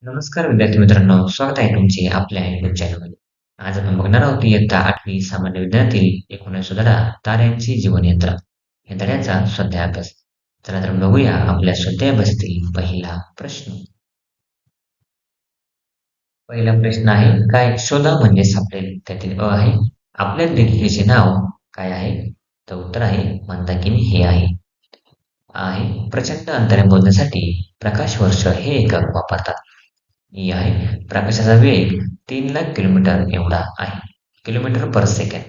नमस्कार विद्यार्थी मित्रांनो, स्वागत आहे तुमचे आपल्या YouTube चॅनलमध्ये. आज आपण बघणार आहोत इयत्ता 8वी सामान्य विज्ञानातील 19 धडा ताऱ्यांची जीवनयात्रा या धड्याचा स्वाध्याय अभ्यास. चला तर बघूया आपल्या स्वाध्याय अभ्यासातील पहिला प्रश्न. पहिला प्रश्न आहे काय शोधा म्हणजे सापडेल. त्यातील अ आहे आपल्या लेखिकेचे नाव काय आहे? तर उत्तर आहे मंदाकिनी हे आहे. आहे प्रचंड अंतरे मोजण्यासाठी प्रकाश वर्ष हे एकक वापरतात. ई आहे प्रकाशाचा वेग 3 लाख किलोमीटर एवढा आहे. किलोमीटर पर सेकंड.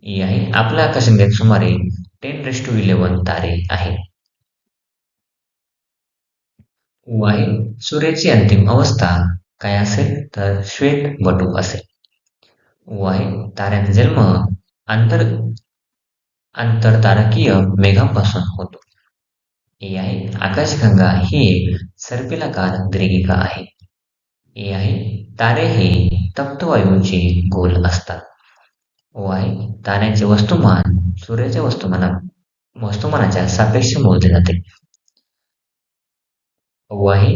ई आहे आपल्या आकाशगंगेत सुमारे 10⁻11 तारे आहेत. ऊ आहे सूर्याची अंतिम अवस्था काय असेल तर श्वेत असेल. ऊ आहे ताऱ्यांचा जन्म आंतर आंतरतारकीय मेघांपासून होतो. ए आहे आकाशगंगा ही एक सर्पिलाकार दीर्घिका आहे. ए आहे तारे हे तप्त वायूंचे गोल असतात. ओ आहे ताऱ्यांचे वस्तुमान सूर्याच्या वस्तुमानाच्या सापेक्ष मोजले जाते. ओ आहे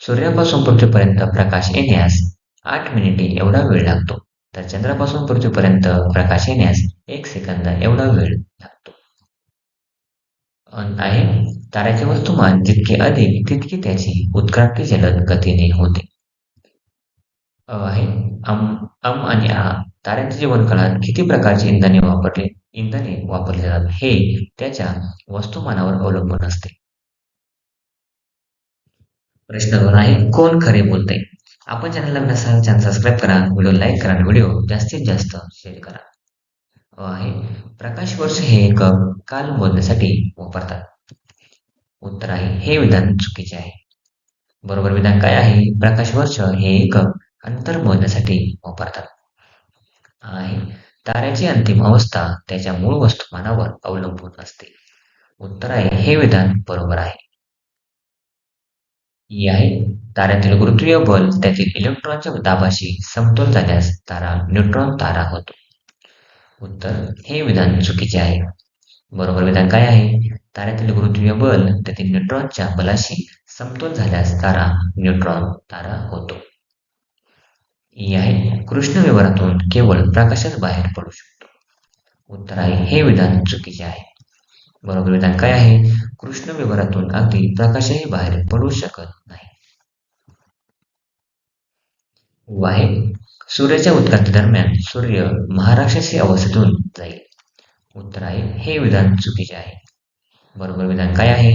सूर्यापासून पृथ्वीपर्यंत प्रकाश येण्यास 8 मिनिटे एवढा वेळ लागतो, तर चंद्रापासून पृथ्वीपर्यंत प्रकाश येण्यास 1 सेकंद एवढा वेळ लागतो. अन आहे ताऱ्याचे वस्तुमान जितके अधिक तितकी त्याची उत्क्रांती जलद गतीने होते. अ आहे अम आणि आ ताऱ्यांच्या जीवनकाळात किती प्रकारची इंधने वापरली जातात हे त्याच्या वस्तुमानावर अवलंबून असते. प्रश्न 2 आहे कोण खरे बोलते. आपण चॅनलला चॅनल सबस्क्राईब करा, व्हिडिओ लाईक करा आणि व्हिडिओ जास्तीत जास्त शेअर करा. अ आहे प्रकाश वर्ष हे एकक काल मोजण्यासाठी वापरतात. उत्तर आहे हे विधान चुकीचे आहे. बरोबर विधान काय आहे? प्रकाश वर्ष हे एकक अंतर मोजण्यासाठी वापरतात. आहे ताऱ्याची अंतिम अवस्था त्याच्या मूळ वस्तुमानावर अवलंबून असते. उत्तर आहे हे विधान बरोबर आहे. ई आहे ताऱ्यातील गुरुत्वीय बल त्यातील इलेक्ट्रॉनच्या दाबाशी समतोल झाल्यास तारा न्यूट्रॉन तारा होतो. उत्तर हे विधान चुकीचे आहे. बरोबर विधान काय आहे? ताऱ्यातील गुरुत्वीय बल त्यातील न्यूट्रॉनच्या बलाशी समतोल झाल्यास तारा न्यूट्रॉन तारा होतो. ई आहे कृष्णविवरातून केवळ प्रकाशच बाहेर पडू शकतो. उत्तर आहे हे विधान चुकीचे आहे. बरोबर विधान काय आहे? कृष्णविवरातून अगदी प्रकाशही बाहेर पडू शकत नाही. ऊ आहे सूर्याच्या उत्क्रांती दरम्यान सूर्य महाराक्षसी अवस्थेतून जाईल. उत्तर आहे हे विधान चुकीचे आहे. बरोबर विधान काय आहे?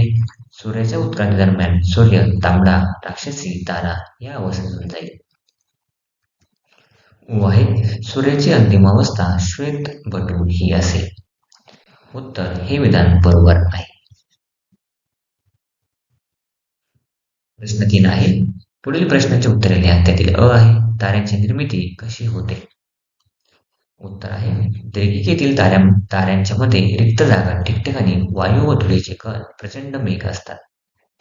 सूर्याच्या उत्क्रांती दरम्यान सूर्य तांबडा राक्षसी तारा या अवस्थेतून जाईल. ऊ आहे सूर्याची अंतिम अवस्था श्वेत ही असेल. उत्तर हे विधान बरोबर आहे. प्रश्न 3 आहे पुढील प्रश्नाची उत्तरे लिहा. त्यातील अ आहे ताऱ्यांची निर्मिती कशी होते. उत्तर आहे दीर्घिकेतील ताऱ्यांच्या मध्ये रिक्त जागा ठिकठिकाणी वायू व धुळीचे कण प्रचंड मेघ असतात.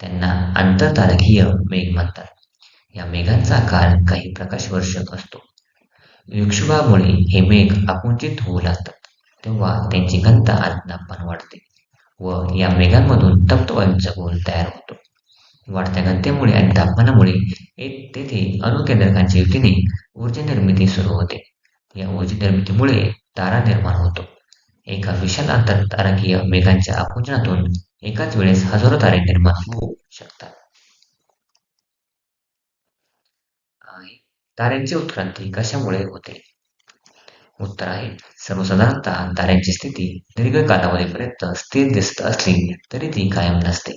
त्यांना आंतरतारकीय मेघ म्हणतात. या मेघांचा आकार काही प्रकाश वर्ष असतो. विक्षोभामुळे हे मेघ आकुंचित होऊ लागतात, तेव्हा त्यांची घनता आणि तापमान वाढते व या मेघांमधून तप्त वायूंचा गोल तयार होतो. वाढत्या घनतेमुळे आणि तापमानामुळे तेथे अणुकेंद्रकांच्या युतीने ऊर्जा निर्मिती सुरू होते. या ऊर्जा निर्मितीमुळे तारा निर्माण होतो. एका विशाल आंतरतारकीय मेघांच्या आकुंचनातून एकाच वेळेस हजारो तारे निर्माण होऊ शकतात. ताऱ्यांची उत्क्रांती कशामुळे होते. उत्तर आहे सर्वसाधारणतः ताऱ्यांची स्थिती दीर्घ कालावधीपर्यंत स्थिर दिसत असली तरी ती कायम नसते.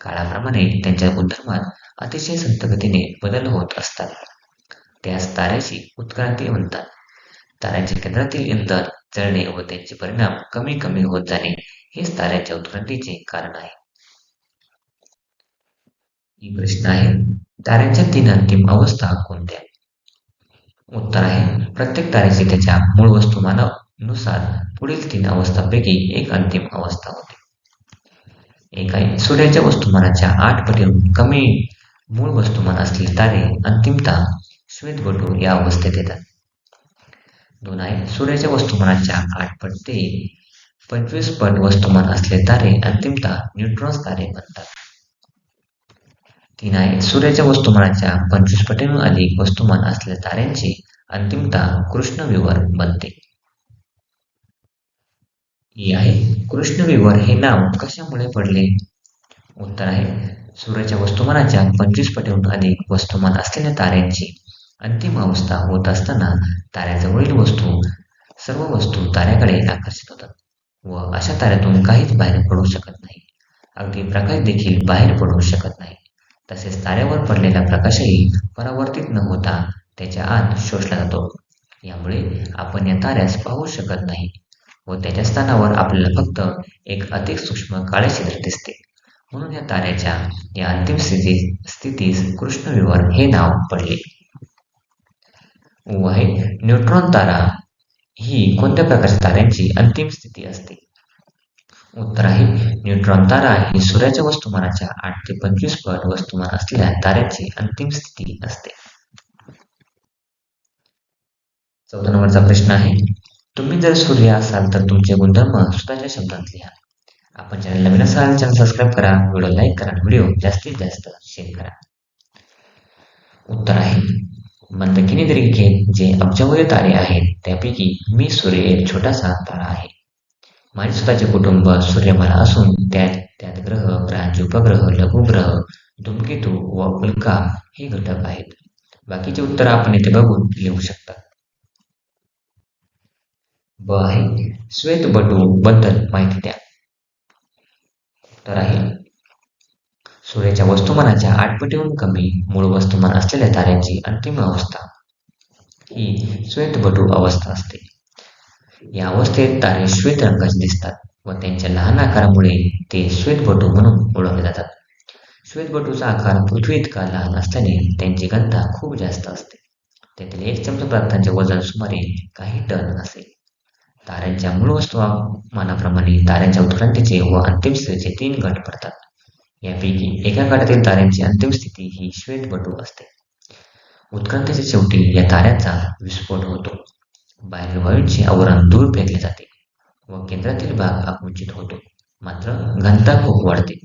काळाप्रमाणे त्यांच्या गुणधर्मात अतिशय संथ गतीने बदल होत असतात. त्यास ताऱ्याची उत्क्रांती म्हणतात. ताऱ्यांच्या केंद्रातील इंधन जळणे व त्यांचे परिणाम कमी कमी होत जाणे हेच ताऱ्यांच्या उत्क्रांतीचे कारण आहे. ही प्रश्न आहे ताऱ्यांच्या 3 अंतिम अवस्था कोणत्या. उत्तर आहे प्रत्येक ताऱ्याची त्याच्या मूळ वस्तुमानानुसार पुढील 3 अवस्थांपैकी एक अंतिम अवस्था होते. एक आहे सूर्याच्या वस्तुमानाच्या 8 पटीहून कमी मूळ वस्तुमान असलेले तारे अंतिमतः श्वेत या अवस्थेत येतात. 2 आहे सूर्याच्या वस्तुमानाच्या 8 पट ते 25 पट वस्तुमान असलेले तारे अंतिमतः न्यूट्रॉन्स तारे बनतात. 3 आहे सूर्याच्या वस्तुमानाच्या 25 पटींहून अधिक वस्तुमान असलेल्या ताऱ्यांची अंतिमतः कृष्णविवर बनते. ही आहे कृष्णविवर हे नाव कशामुळे पडले? उत्तर आहे सूर्याच्या वस्तुमानाच्या 25 पटीहून अधिक वस्तुमान असलेल्या ताऱ्यांची अंतिम अवस्था होत असताना ताऱ्याजवळील सर्व वस्तू ताऱ्याकडे आकर्षित होतात व अशा ताऱ्यातून काहीच बाहेर पडू शकत नाही. अगदी प्रकाश देखील बाहेर पडू शकत नाही. तसेच ताऱ्यावर पडलेला प्रकाशही परावर्तित न होता त्याच्या आत शोषला जातो. यामुळे आपण या ताऱ्यास पाहू शकत नाही व त्याच्या स्थानावर आपल्याला फक्त एक अधिक सूक्ष्म काळे छिद्र दिसते. म्हणून या ताऱ्याच्या या अंतिम स्थितीस कृष्णविवर हे नाव पडले. व आहे न्यूट्रॉन तारा ही कोणत्या प्रकारच्या ताऱ्यांची अंतिम स्थिती असते? उत्तर आहे न्यूट्रॉन तारा ही सूर्याच्या वस्तुमानाच्या 8 ते 25 पट वस्तुमान असलेल्या ताऱ्याची अंतिम स्थिती असते. 14 नंबरचा प्रश्न आहे तुम्ही जर सूर्य असाल तर तुमचे गुणधर्म स्वतःच्या शब्दात लिहा. आपण चॅनल नवीन असाल चॅनल सबस्क्राईब करा, व्हिडिओ लाईक करा, व्हिडिओ जास्तीत जास्त शेअर करा. उत्तर आहे मंदकिनी दीर्घिके जे अब्जावधी तारे आहेत त्यापैकी मी सूर्य एक छोटासा तारा आहे. माझे स्वतःचे कुटुंब सूर्यमाला असून त्यात ग्रह, ग्रहांचे उपग्रह, लघुग्रह, धूमकेतू व उल्का हे घटक आहेत. बाकीचे उत्तर आपण इथे बघून लिहू शकता. ब आहे श्वेतबटू बद्दल माहिती द्या. उत्तर आहे सूर्याच्या वस्तुमानाच्या 8 पटीहून कमी मूळ वस्तुमान असलेल्या ताऱ्यांची अंतिम अवस्था ही श्वेतबटू अवस्था असते. या अवस्थेत तारे श्वेत रंगाचे दिसतात व त्यांच्या लहान आकारामुळे ते श्वेतबटू म्हणून ओळखले जातात. श्वेतबटूचा आकार पृथ्वी इतका लहान असल्याने त्यांची घनता खूप जास्त असते. त्यातील 1 चमचा पदार्थांचे वजन सुमारे काही टन असेल. ताऱ्यांच्या मूळ वस्तुमानाप्रमाणे ताऱ्यांच्या उत्क्रांतीचे व अंतिम स्थितीचे 3 गट पडतात. यापैकी एका गटातील ताऱ्यांची अंतिम स्थिती ही श्वेतबटू असते. उत्क्रांतीच्या शेवटी या ताऱ्याचा विस्फोट होतो. बाहेरील वायूंचे आवरण दूर फेकले जाते व केंद्रातील भाग आकुंचित होतो. मात्र घनता खूप वाढते.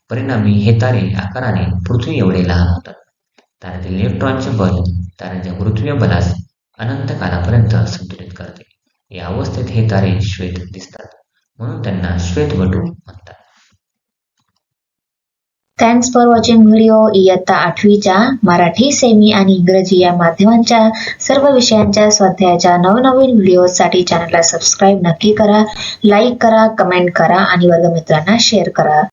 परिणामी हे तारे आकाराने पृथ्वी एवढे लहान होतात. ताऱ्यातील इलेक्ट्रॉनचे बल ताऱ्यांच्या पृथ्वीय बलास अनंत कालापर्यंत संतुलित करते. या अवस्थेत हे तारे श्वेत दिसतात म्हणून त्यांना श्वेतबटू म्हणतात. Thanks for watching video. इयत्ता 8वीच्या मराठी, सेमी आणि इंग्रजी या माध्यमांच्या सर्व विषयांच्या स्वाध्यायाच्या नवनवीन व्हिडिओसाठी चॅनलला सबस्क्राईब नक्की करा, लाईक करा, कमेंट करा आणि वर्गमित्रांना शेअर करा.